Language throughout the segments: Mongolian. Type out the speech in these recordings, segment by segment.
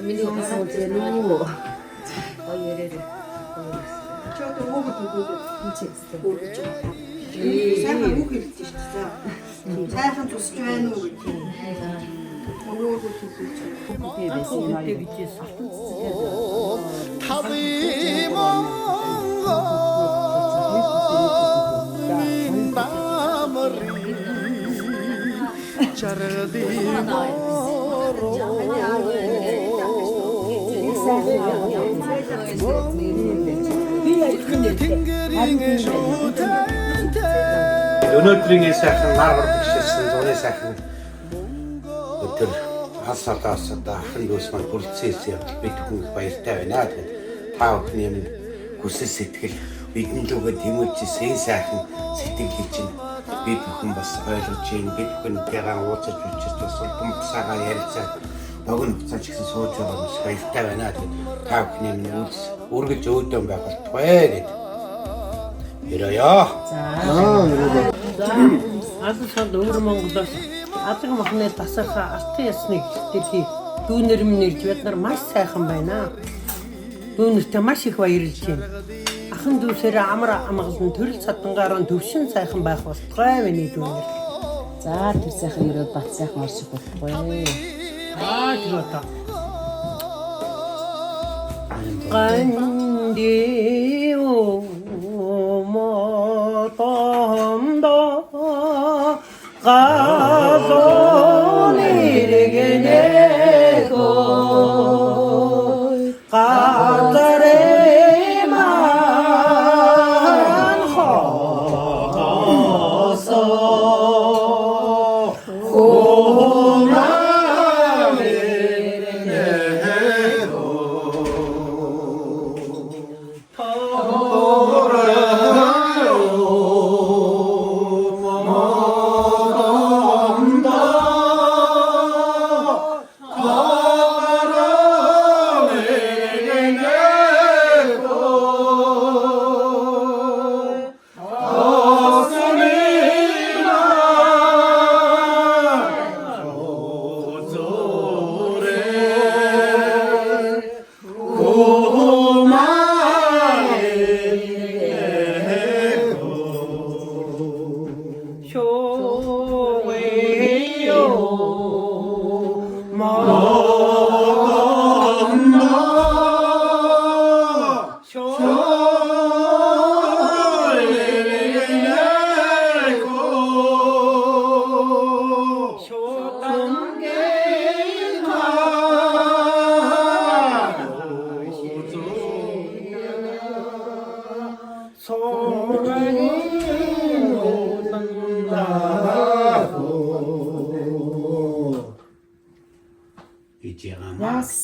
Миний ухаан үзэнүү. Хоёроо. Чото өгөөд Хинчээстэй. сайхан үг хэлдэг шүү дээ. Сайхан тусч байна уу гэх юм. Өгөөд хэлж Өнөөдрийн сайхан нар бардаг шилсэн зуны сайхан өдөр хасаатаас ахын дүүс маань бүрдсээс явдал бид хүн баяртай байна. Тэгээд та бүхний юм хүсэл сэтгэл бидний лугаа тэмүүлжсэн сайхан сэтгэлийг чинь бид бүхэн бас ойлгож байна. Бид бүхэнтэйгээ уулзаж үзэж бас улам цагаа ярилцаад богино хугацаанд ч гэсэн сууж байгаа бас баяртай байна. Тэгээд та бүхний юм үргэлж өөдөн байх болтугай гэдэг. Ираяа. Алсад өөр Монголоос алга махны тасархаа алтан ясны дэлхий дүүнэр минь бид нар маш сайхан байна. Дүүнэртээ маш их баярлж байна. Ахын дүүсээрээ амар амгалан төрөл цадангаар нь төвшин сайхан байх болтугай миний дүүнэр. За тэр сайхан өрөөд бат сайхан орших болтугай. Тэр одоо. Гандио мотомдо 가소리르게네고 가자레만 허서 고마미르게네고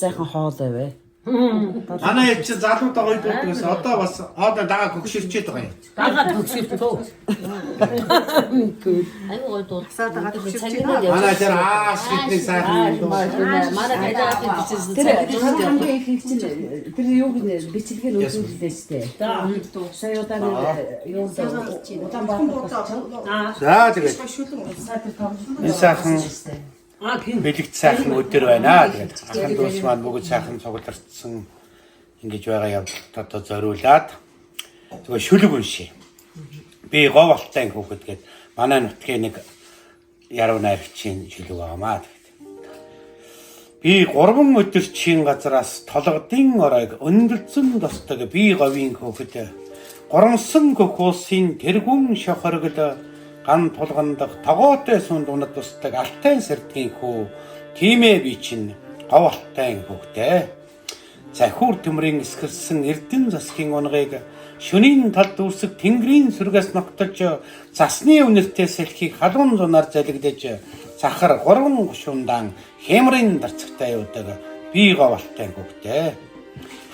Сайхан хоолой вэ. Манай хэд чи залуудаа гоё дуудгаас одоо бас одоо дагаа хөгшөрчээд байгаа юм. Дагаад хөгшөлтөө. Аюу гой дуу. Манай тэр бидний сайхан Манай хайдааты бичсэн. Тэр хамгийн их хичээл тэр юу гэнэ бичлэгээ нь үзүүлдэг шүү дээ. Сая удаа юу удаан баатар. За тэгээд энэ сайхан бэлэгт сайхан өдөр байна. Тэгээд ахын дүүс маань бүгд сайхан цуглардсан ингэж байгаа явдалд одоо зориулаад зүгээр шүлэг уншия. Би говалтай хүүхэд гээд манай нутгийн нэг яруу найрагчийн шүлэг байгаамаа. Би 3 өдөр чин газраас толгодын оройг өндөлцөн достог би говийн хүүхэд горомсон хөхөөсийн тэргүүн шохоргод ган тулгандах тогоотой сунд унад тусдаг алтай сэрдгийн хүү тиймээ би чинь говалтай хүүхдээ захиур төмрийн эсгэрсэн эрдэн засгийн унгыг шөнийн талд үрсэг тэнгэрийн сүргээс ногтолж засны үнэртэй сэлхийг халуун зунаар залгидэж захар 3 гушуундаан хэмрийн дарцагтай явдаг би говалтай хүүхдээ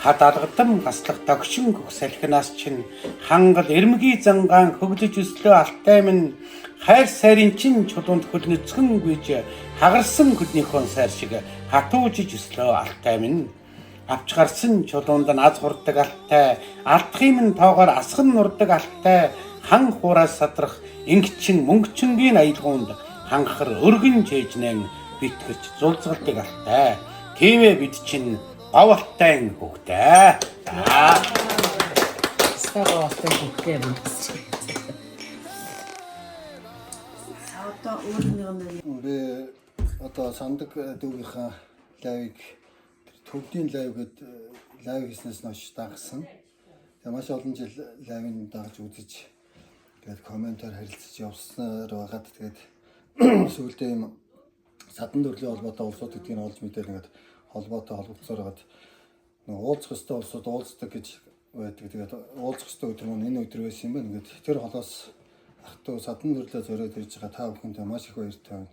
хад алгадам гаслах догшин гөх салхинаас чинь хангал эрмгийн зангаан хөглөж өслөө алтай минь хайр сайрын чин чулуунд хөлнөцгөн гүйж хагарсан хөднийхөө сайр шиг хатуужиж өслөө алтай минь авч гарсан чулуунд нь аз хурдаг алтай алдахын минь тоогоор асган нурдаг алтай хан хураас садрах ингэчин мөнгөчнгийн аялгуунд ханхар өргөн чэжнэн битгэж зулцгалтыг алтай. Тиймээ бид чинь говалтай хөвгтэй. За. Ставаастай хөвгтэй юм. Одоо өөрийнхөө 우리 одоо сандаг дүүгийнхаа лайвыг төвдийн лайв гээд лайв хийснээс хойш дагсан. Тэгээ маш олон жил лайвыг дагаж үзэж тэгээд комментаар харилцаж явснаар байгаад тэгээд сүүлдээ юм садан төрлийн холбоотой улсууд гэдгийг олж мэдээд ингээд холбоотой холбогдсоор байгаад нэг уулзах ёстой улсууд уулздаг гэж байдаг. Тэгээд уулзах ёстой өдөр маань энэ өдөр байсан юм байна. Ингээд тэр холоос ахтуу садан төрлөө зориод ирж байгаа та бүхэнд маш их баяртай байна.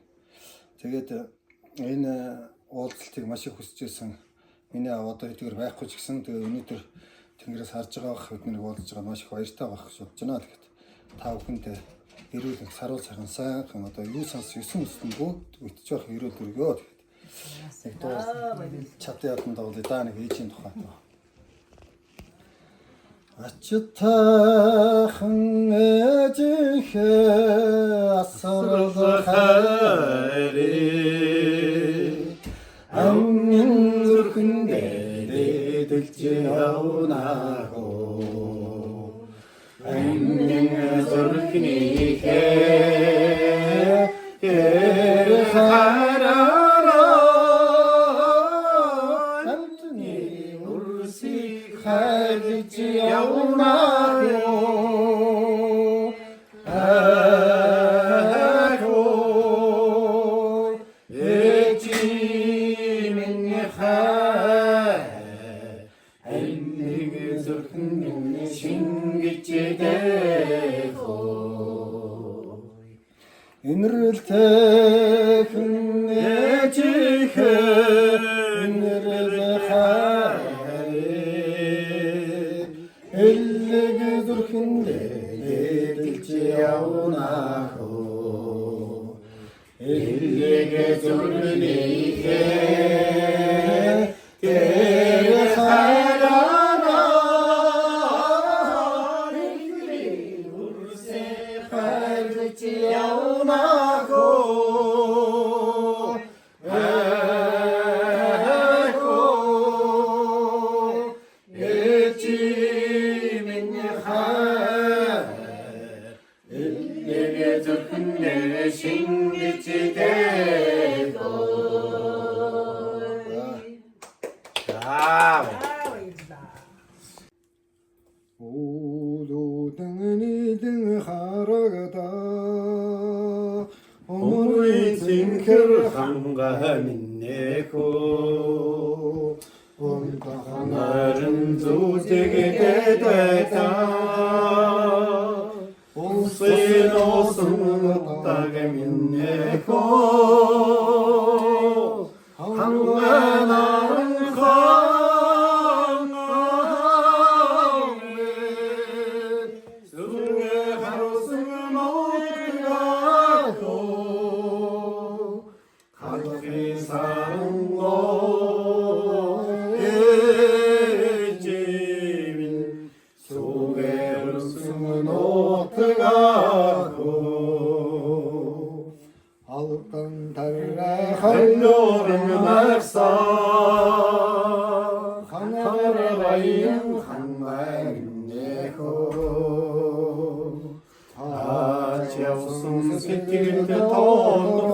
Тэгээд энэ уулзалтыг маш их хүсэж байсан. Миний одоо хэдийгээр байхгүй ч гэсэн тэгээд өнөөдөр тэнгэрээс харж байгаа бах бидний уулзж байгаа маш их баяртай байх гэж бодож байна. Тэгэхээр та бүхэнд эрүүл саруул сайхан сайхан одоо юу сонс 9 өстөн бүгд үтж байх эрүүл өргөө. Тэгээд чат ятан дагуулъя даа нэг ээжийн тухай. Ачтахан эжихэ асрал хайри амин зүрхэндээ дэлж явнаа амин зүрхнийхээ хараараа амтны урсыг хайж явнаа Инрэлтэхэн эжихэ инрэл хайр элэг зүрхэндээ дэлж явнаа хөө элэг зүрхнийхээ тэр хараараа элэг үрсэ хайрч явнаа хөө 오도등이등 하라가다 오물이 징ker 한가민네고 오늘은 조직이 되다 옷을 숨었다게 민네고 한가나는 알던 달라 한여름 낙사 하늘에 바이응 한마인네고 아지아우승 새끼를 던고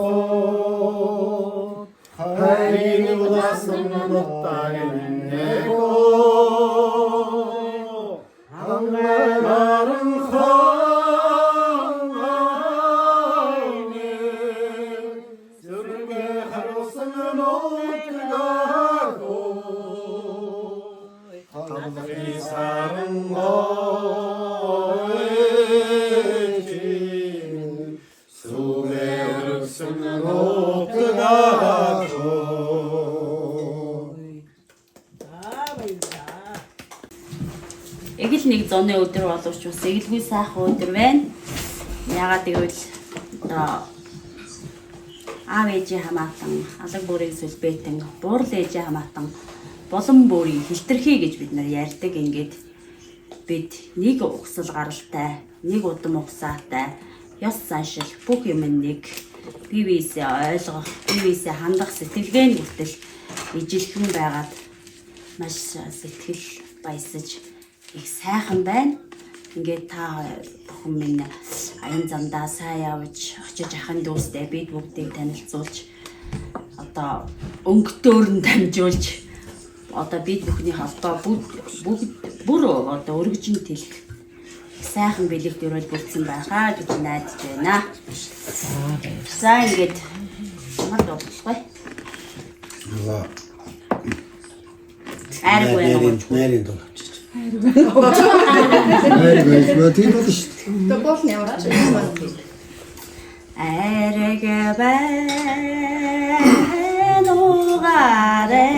하이니보다 숨었다겠네고 한마마른 하늘이 사는 거지 숨에 얼음쓰는 옷가고 Эгэл нэг зоны өдөр боловч бас эгэлгүй сайхан өдөр байна. Яагаад гэвэл одоо аав ээжийн хамаатан, алаг бүрийн сүлбэтэн, буурал ээжийн хамаатан, болон бүрийн хилтерхий гэж бид нар ярьдаг. Ингээд бид нэг угсал гаралтай, нэг удам угсаатай, ёс заншил бүх юм нэг бие биесээ ойлгох, бие биесээ хандах сэтгэлгээний хүртэл ижилхэн байгаад маш сэтгэл баясаж их сайхан байна. Ингээд та бүхэн минь аян замдаа сайн явж очиж ахын дүүстэй бид бүгдийг танилцуулж одоо өнгөтөөр нь дамжуулж одоо бид бүхний холбоо бүр одоо өргөжин тэлэх сайхан бэлэг дөрөөл бүрдсэн байхаа гэж найдаж байна. За ингээд мод болчихгоо. Ариг байна. Нэрийн дуу авчиж. Ариг байна. Тийм бол шүү дээ. То болно яваач. Ариг байна угаарэ.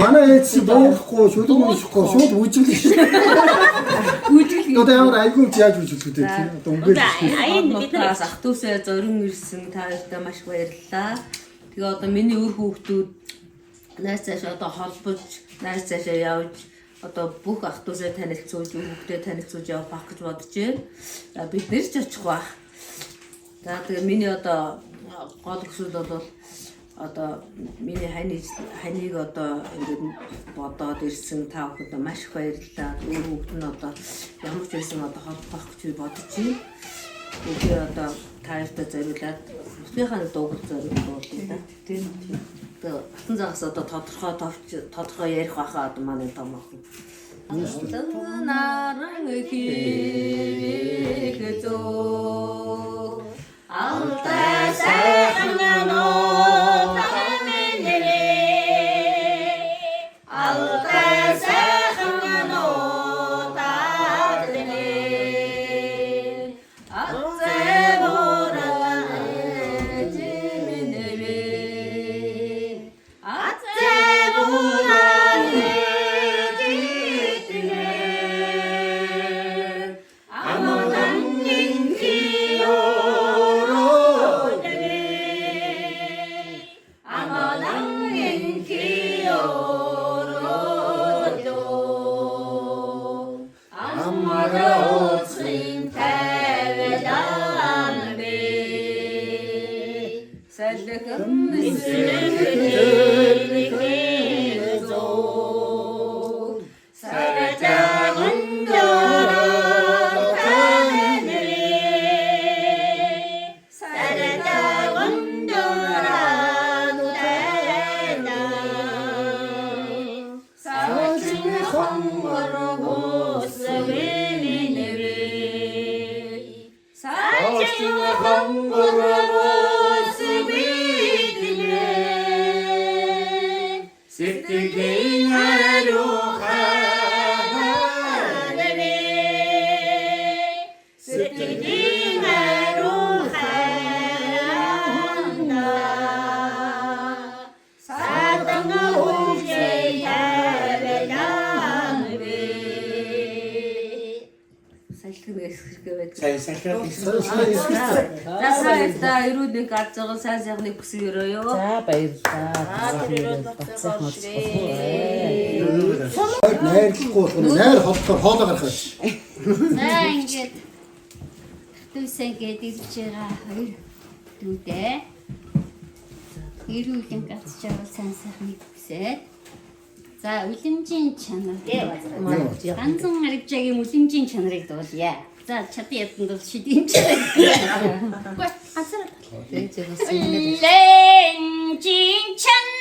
Манай эцэг боохгүй шүлэг уншихгүй шууд үжиглээ шүү. Үжиглээ. Одоо ямар айгүй яаж үжиглэх вэ? Одоо өнгөж. Аян бид нар бас ах дүүсээ зорин ирсэн та бүхэнд маш баярлалаа. Тэгээ одоо миний өр хүүхдүүд найз цаашаа одоо холбож, найз цаашаа явж одоо бүх ах дүүсээ танилцуулж, өр хүүхдээ танилцуулж явах гэж бодож байна. Бид нэр ч очих бах. За тэгээ миний одоо гол хүсэл бол одоо миний ханыг одоо ингээд бодоод ирсэн та бүхэнд маш их баярлалаа. Өр хүүхд нь одоо ямар ч байсан одоо холбох гэж бодож байна. Тэгээ одоо тааштай зориулаад бүсгийнхаа дууг зориулдаг да. Тийм. Тэгээ батан загас одоо тодорхой ярих байхаа одоо манай том охин. Наран их зөө алтай сайхан нөө тахминэрээ алтай сайхан нөө тахминэрээ атзэ бораа жиминэрээ атзэ бораа жиминэрээ амодан инкиё Засаалтаа ирүүдний гарч байгаа сайн сайхныг хүсгээрөө. За баярлалаа. Найрлахгүй болох нь найр холдохоор хоолоо гарах биш. За ингээд төвсөн гээд ирж байгаа хоёр дүүдээ ирүүлэн гарч байгаа сайн сайхныг хүсээд за үлэмжийн чанар ганцхан гаргажаагийн үлэмжийн чанарыг дуулъя. За чадсан ядан бол шидийн чанар. Үгүй ганцхан үлэмжийн чанар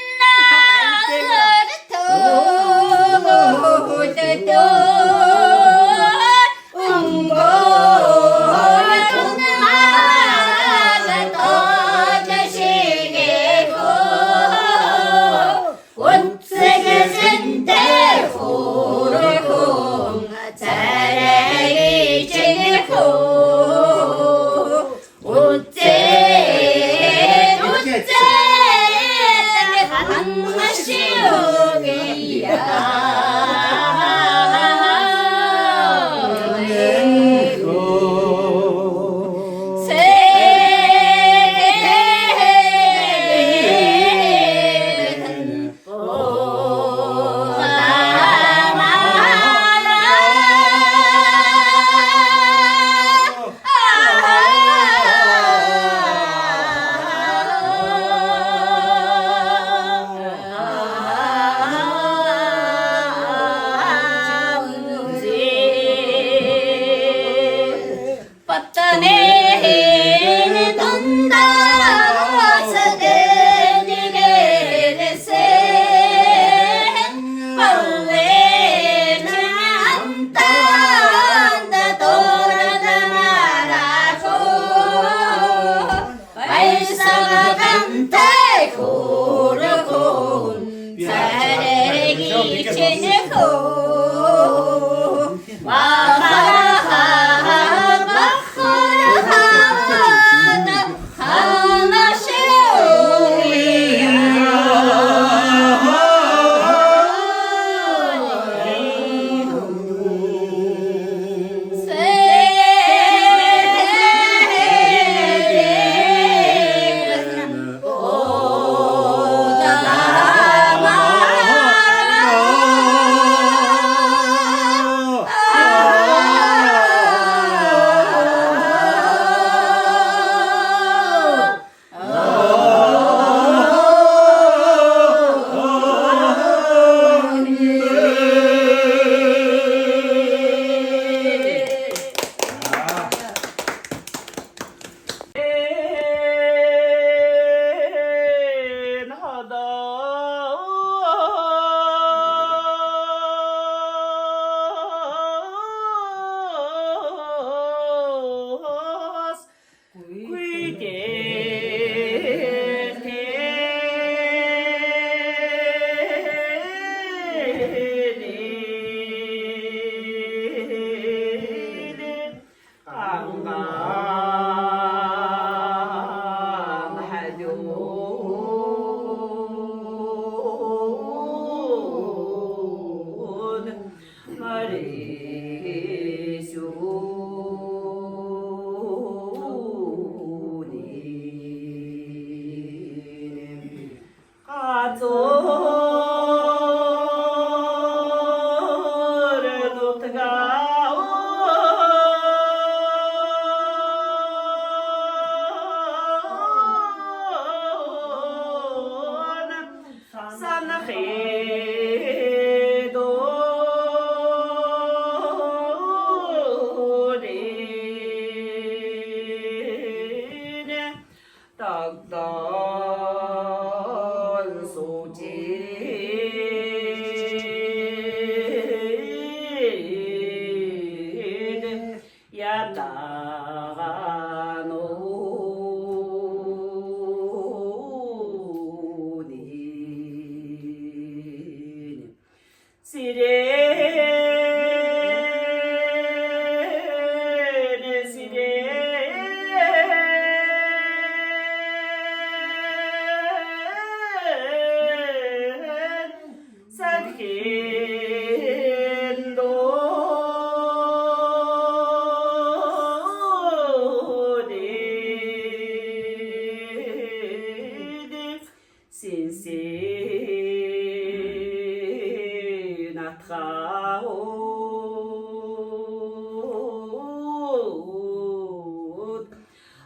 새하옷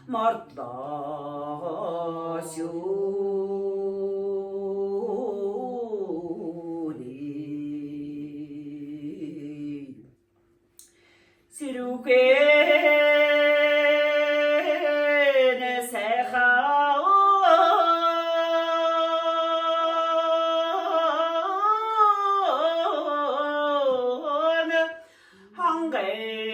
마르다쇼니 시루게네 새하온 한개도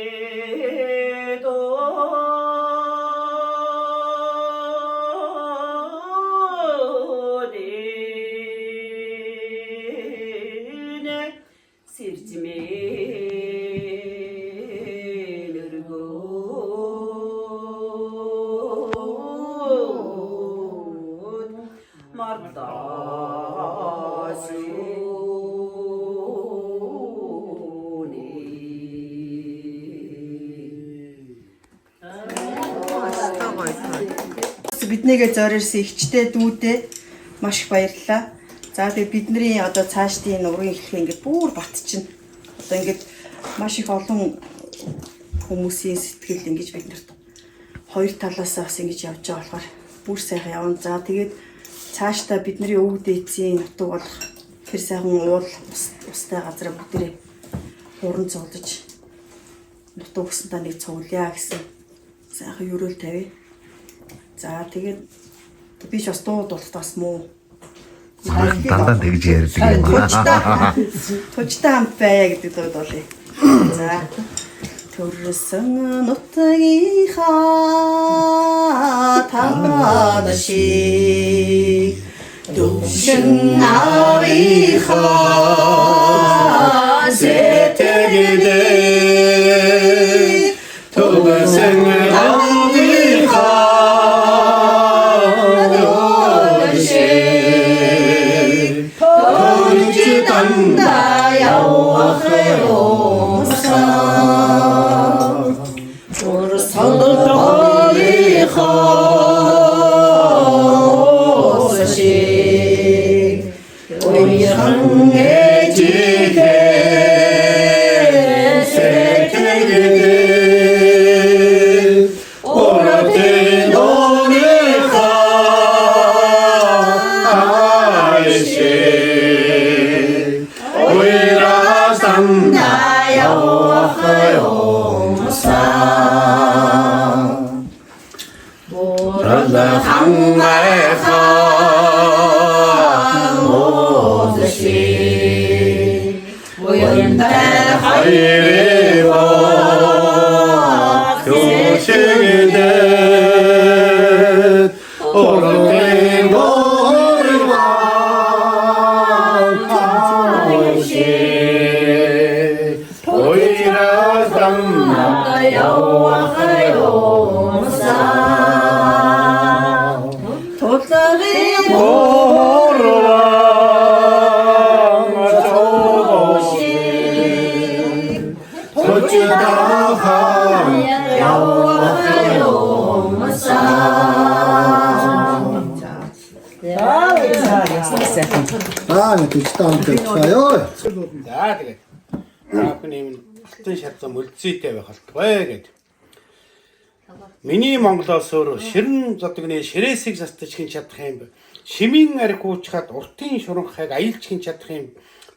네네 실지메 Биднийгээ зориулсан ихчтэй дүүдээ маш их баярлалаа. За тэгээ бидний одоо цаашдын уран эхлэх ингээд бүр бат чинь одоо ингээд маш их олон хүмүүсийн сэтгэл ингэж биднэрт хоёр талаас бас ингэж явж байгаа болохоор бүр сайхан явна. За тэгээд цаашдаа бидний өвөг дээдсийн нутаг болох тэр сайхан уул устай газар бүгдээ хуран цуглаж нутаг өснөдөө нэг цуглая гэсэн сайхан өрөөл тавья. За тэгээд би ч бас дуулах бас муу. Дандаа тэгж ярьдаг юм аа. Төвчтэй хамт байя гэдэг дууд болъё. За. Төрсөн нутгийнхаа таадашиг дөвшин авихаа зэтэгдээ төрсөн За тэгээд заахын юм алтан шатсан мөлцөөтэй байх болтугай гэдэг. Миний Монголоос өөр ширэн зодгны ширээсийг застаж хин чадах юм. Шимийн арх уучхад уртын шуранхайг аялж хин чадах юм.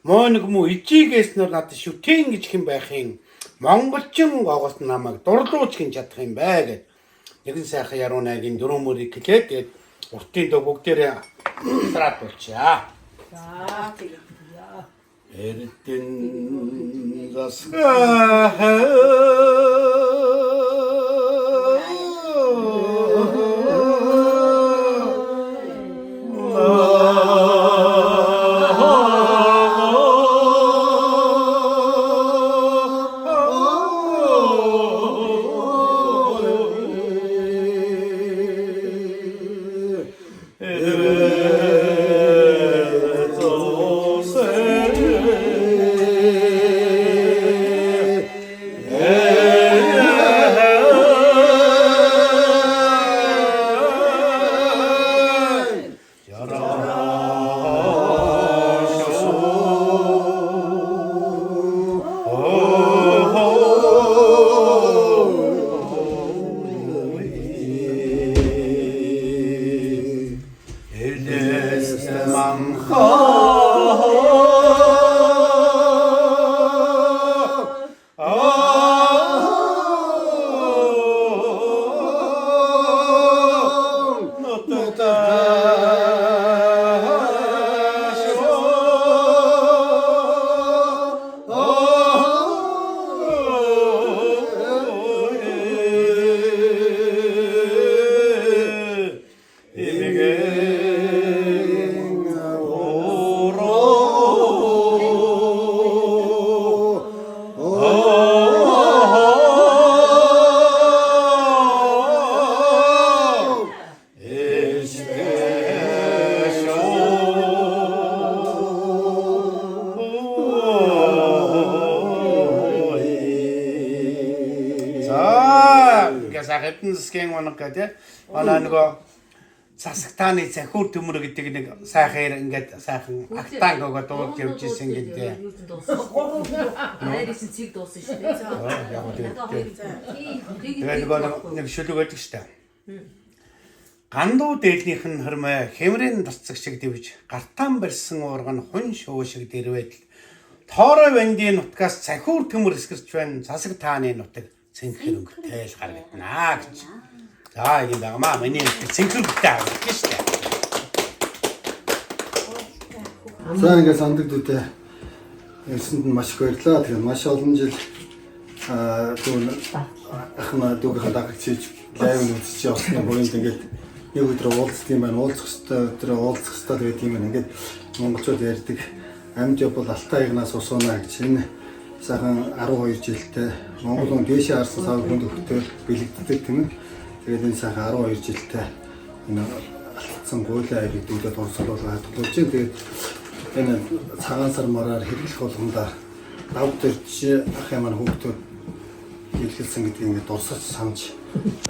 Моо нэг муу ижигээснээр надад шүтэн гэж хэн байх юм. Монголчин гоогоос намайг дурлууч хин чадах юм бай гэд. Нэгэн сайхан яруу найгийн дөрөв мөрийг хэлээд тэгээд уртын дог бүгдээрээ трат болчихъя. За тэгээ. Эрдэн засгаа Хэдэн засгийн унаг гэдэг манай нөгөө засагтааны захиур төмөр гэдэг нэг сайхан ингээд сайхан актанг өгөөд дуулж явж ирсэн гэдэг. Найрын цэг дууссан шүү дээ. Тэгээд нөгөө нэг шүлэг байдаг шүү дээ. Гандуу дээлнийх нь хөрмөө хэмрэн тасцаг шиг дэвж гартаан барьсан уурга нь хүн шөө шиг дэрвэд тоорой вандийн нутгаас захиур төмөр эсгэрч байна. Засаг тааны нутаг цэнхэр өнгөтэй л гаргадана гэж. За ийм байгаамаа. Миний цэнхэр өнгөтэй гэж шүү дээ. За ингээд сандаг дүүтэй ялсанд нь маш их баярлалаа. Тэгээд маш олон жил дүүн ахна дүүгийн дагагчиж лайв үзэж явсны бүрээнд ингээд нэг өдөр уулздаг юм байна. Уулзах хэрэгтэй тэгээд юм байна. Ингээд монголчууд ярьдаг амьд явбал алтай игнаас усуунаа гэж энэ сайхан 12 жилтэй Монгол хүн дээшээ харсан сав хүнд өгтөө бэлэгддэг тийм ээ. Тэгээд энэ сайхан 12 жилтэй энэ алдсан гуйлаа ирээдүйдээ дурсуулаад хадгалж байна. Тэгээд энэ цагаан сар мараар хэрэглэх болгонда давтарч ах ямар хүүхдүүд хэлгэлсэн гэдгийг ингээд дурсаж санаж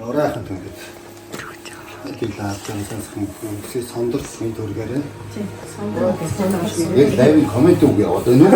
оройхон ингээд Тэгэлээ авсан хүн сондорч нэг төргээрээ. Тийм, сондорч. Яг лайв коммент үгүй одоо нүү.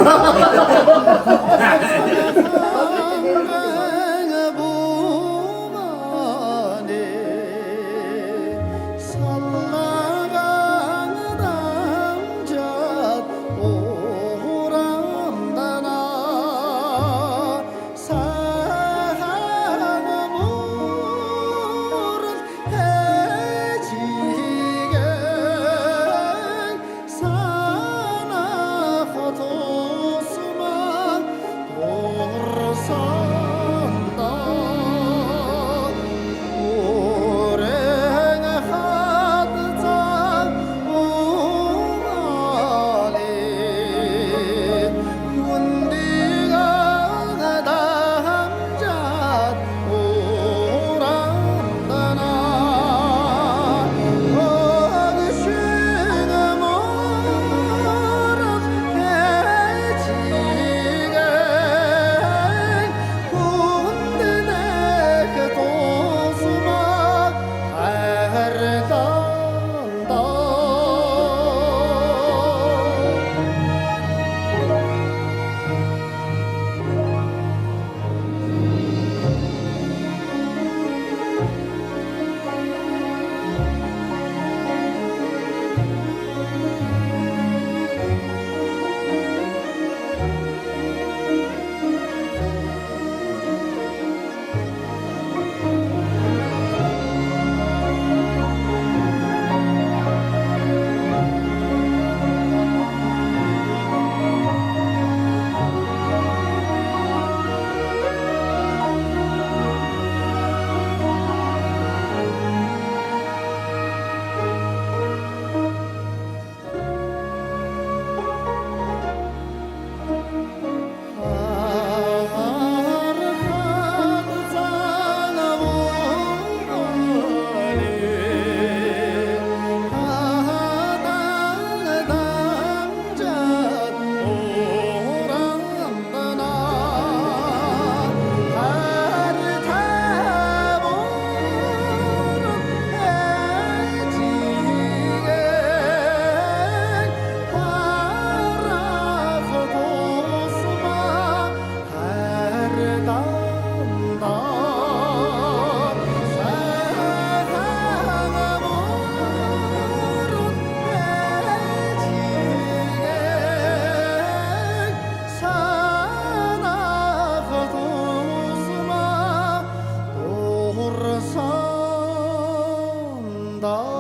산다